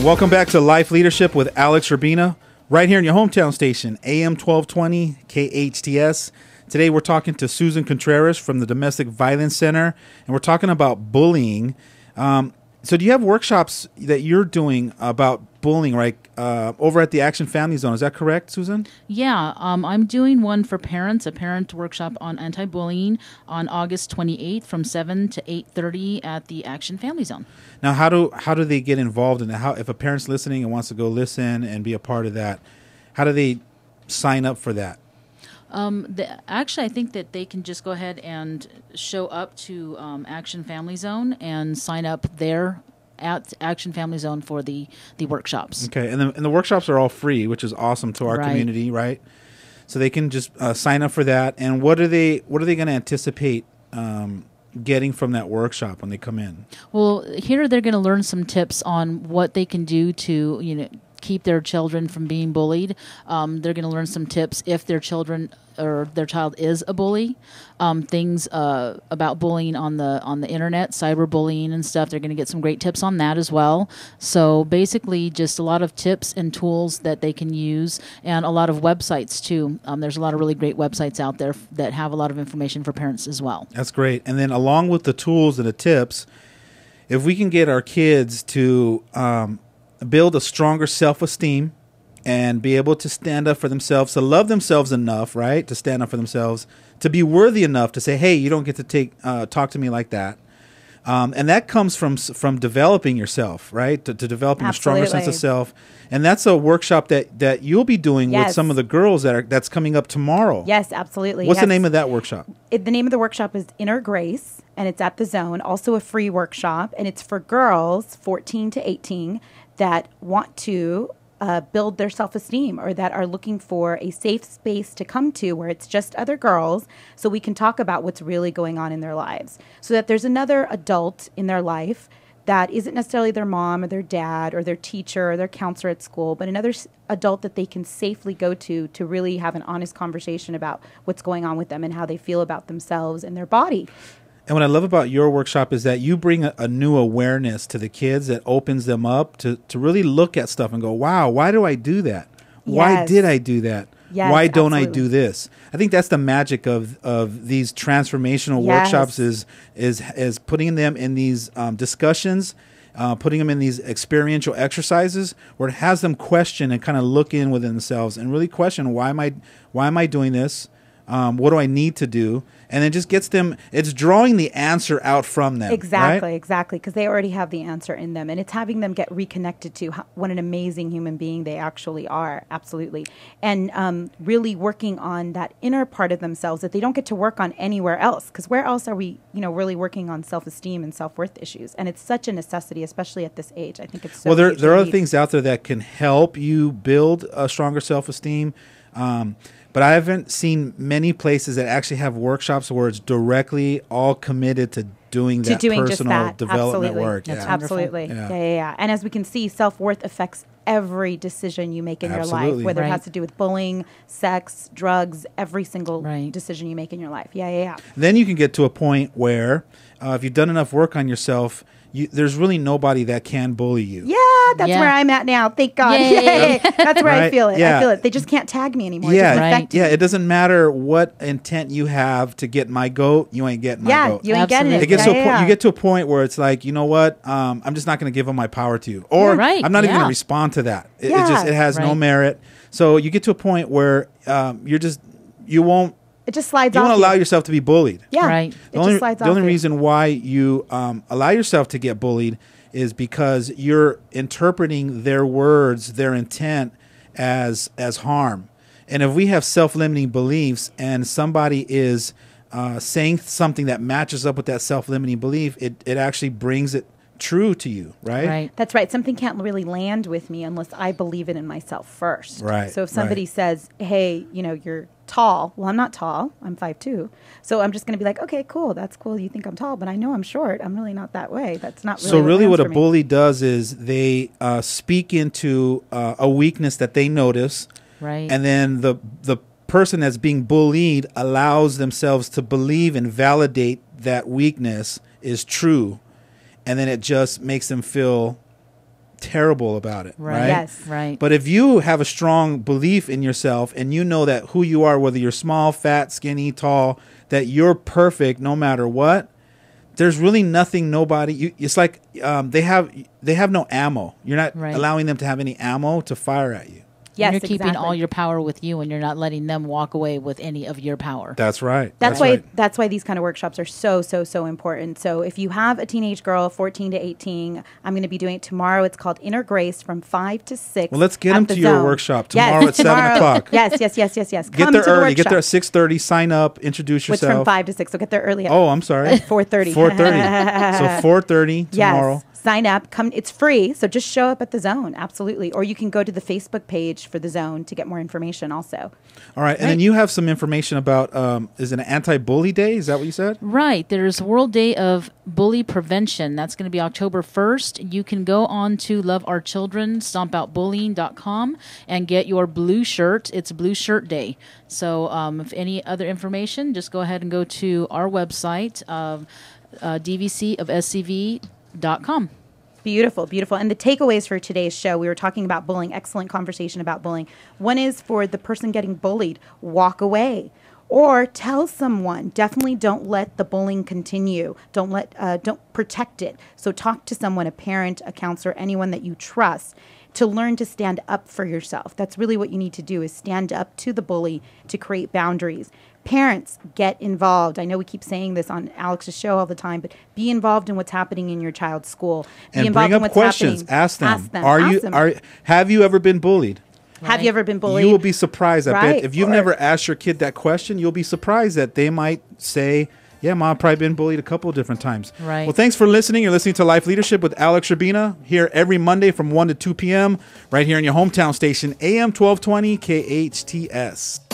Welcome back to Life Leadership with Alex Urbina, right here in your hometown station, AM 1220 KHTS. Today we're talking to Susan Contreras from the Domestic Violence Center, and we're talking about bullying. So do you have workshops that you're doing about bullying, right, over at the Action Family Zone? Is that correct, Susan? Yeah, I'm doing one for parents, a parent workshop on anti-bullying on August 28th from 7 to 8:30 at the Action Family Zone. Now, how do they get involved in it? How, if a parent's listening and wants to go listen and be a part of that, how do they sign up for that? Actually, I think that they can just go ahead and show up to Action Family Zone and sign up there at Action Family Zone for the workshops. Okay, and the workshops are all free, which is awesome to our community, right? So they can just sign up for that. And what are they going to anticipate getting from that workshop when they come in? Well, here they're going to learn some tips on what they can do to keep their children from being bullied. They're going to learn some tips if their children or their child is a bully. Things about bullying on the internet, cyberbullying and stuff. They're going to get some great tips on that as well. So basically, just a lot of tips and tools that they can use, and a lot of websites too. There's a lot of really great websites out there that have a lot of information for parents as well. That's great. And then along with the tools and the tips, if we can get our kids to build a stronger self-esteem and be able to stand up for themselves, to love themselves enough, right, to stand up for themselves, to be worthy enough to say, hey, you don't get to talk to me like that. And that comes from developing yourself, right, to developing a stronger sense of self. And that's a workshop that you'll be doing with some of the girls that's coming up tomorrow. Yes, absolutely. What's the name of that workshop? The name of the workshop is Inner Grace, and it's at the Zone, also a free workshop. And it's for girls 14 to 18 that want to build their self-esteem, or that are looking for a safe space to come to where it's just other girls, so we can talk about what's really going on in their lives, so that there's another adult in their life that isn't necessarily their mom or their dad or their teacher or their counselor at school, but another adult that they can safely go to really have an honest conversation about what's going on with them and how they feel about themselves and their body. And what I love about your workshop is that you bring a new awareness to the kids that opens them up to really look at stuff and go, wow, why do I do that? Yes. Why did I do that? Yes, why don't absolutely. I do this? I think that's the magic of these transformational workshops is putting them in these discussions, putting them in these experiential exercises where it has them question and kind of look in within themselves and really question, why am I doing this? What do I need to do? And it just gets them, it's drawing the answer out from them. Exactly, right? exactly, because they already have the answer in them. And it's having them get reconnected to what an amazing human being they actually are, absolutely. And really working on that inner part of themselves that they don't get to work on anywhere else. Because where else are we, really working on self-esteem and self-worth issues? And it's such a necessity, especially at this age. I think it's so well, there are other things out there that can help you build a stronger self-esteem. But I haven't seen many places that actually have workshops where it's directly all committed to doing that personal development work. That's absolutely. Yeah. And as we can see, self-worth affects every decision you make in your life, whether it has to do with bullying, sex, drugs, every single decision you make in your life. Yeah. Then you can get to a point where if you've done enough work on yourself, there's really nobody that can bully you. Yeah, that's where I'm at now. Thank God. Yay. That's where I feel it. Yeah. I feel it. They just can't tag me anymore. Yeah, it doesn't matter what intent you have to get my goat. You ain't getting my goat. You ain't getting it. It gets you get to a point where it's like, you know what? I'm just not going to give up my power to you, or I'm not even going to respond to that. It has no merit. So you get to a point where you won't. It just slides off. You won't allow yourself to be bullied. Yeah, right. The only reason why you allow yourself to get bullied is because you're interpreting their words, their intent as harm. And if we have self-limiting beliefs and somebody is saying something that matches up with that self-limiting belief, it actually brings it true to you, right? That's right. Something can't really land with me unless I believe it in myself first. Right. So if somebody says, hey, you're tall. Well, I'm not tall. I'm 5'2". So I'm just going to be like, okay, cool. That's cool. You think I'm tall, but I know I'm short. I'm really not that way. That's not really So really what a bully does is they speak into a weakness that they notice. Right. And then the person that's being bullied allows themselves to believe and validate that weakness is true. And then it just makes them feel terrible about it, right? Yes. Right. But if you have a strong belief in yourself and you know that who you are, whether you're small, fat, skinny, tall, that you're perfect no matter what, there's really nothing it's like they have no ammo. You're not allowing them to have any ammo to fire at you. Yes, you're keeping all your power with you, and you're not letting them walk away with any of your power. That's right. That's why these kind of workshops are so important. So if you have a teenage girl, 14 to 18, I'm going to be doing it tomorrow. It's called Inner Grace from 5 to 6. Well, let's get them to your workshop tomorrow at 7 o'clock. Yes. Get there early. Get there at 6:30. Sign up. Introduce yourself. Which from 5 to 6. So get there early. I'm sorry. 4:30. 4:30. So 4:30 tomorrow. Yes. Sign up. Come. It's free. So just show up at the Zone. Absolutely. Or you can go to the Facebook page for the Zone to get more information also. All right. And then you have some information about, is it an anti-bully day? Is that what you said? Right. There's World Day of Bully Prevention. That's going to be October 1st. You can go on to Love Our Children, stompoutbullying.com, and get your blue shirt. It's Blue Shirt Day. So if any other information, just go ahead and go to our website, dvcofscv.com. Beautiful, beautiful. And the takeaways for today's show, we were talking about bullying, excellent conversation about bullying. One is for the person getting bullied, walk away or tell someone. Definitely don't let the bullying continue. Don't protect it. So talk to someone, a parent, a counselor, anyone that you trust, to learn to stand up for yourself. That's really what you need to do, is stand up to the bully to create boundaries. Parents, get involved. I know we keep saying this on Alex's show all the time, but be involved in what's happening in your child's school. Be involved bring up in what's questions. happening. Ask them. Have you ever been bullied? Right. Have you ever been bullied? You will be surprised. I bet if you've never asked your kid that question, you'll be surprised that they might say, yeah, Mom, I've probably been bullied a couple of different times. Right. Well, thanks for listening. You're listening to Life Leadership with Alex Urbina here every Monday from 1 to 2 p.m. right here in your hometown station, AM 1220 KHTS.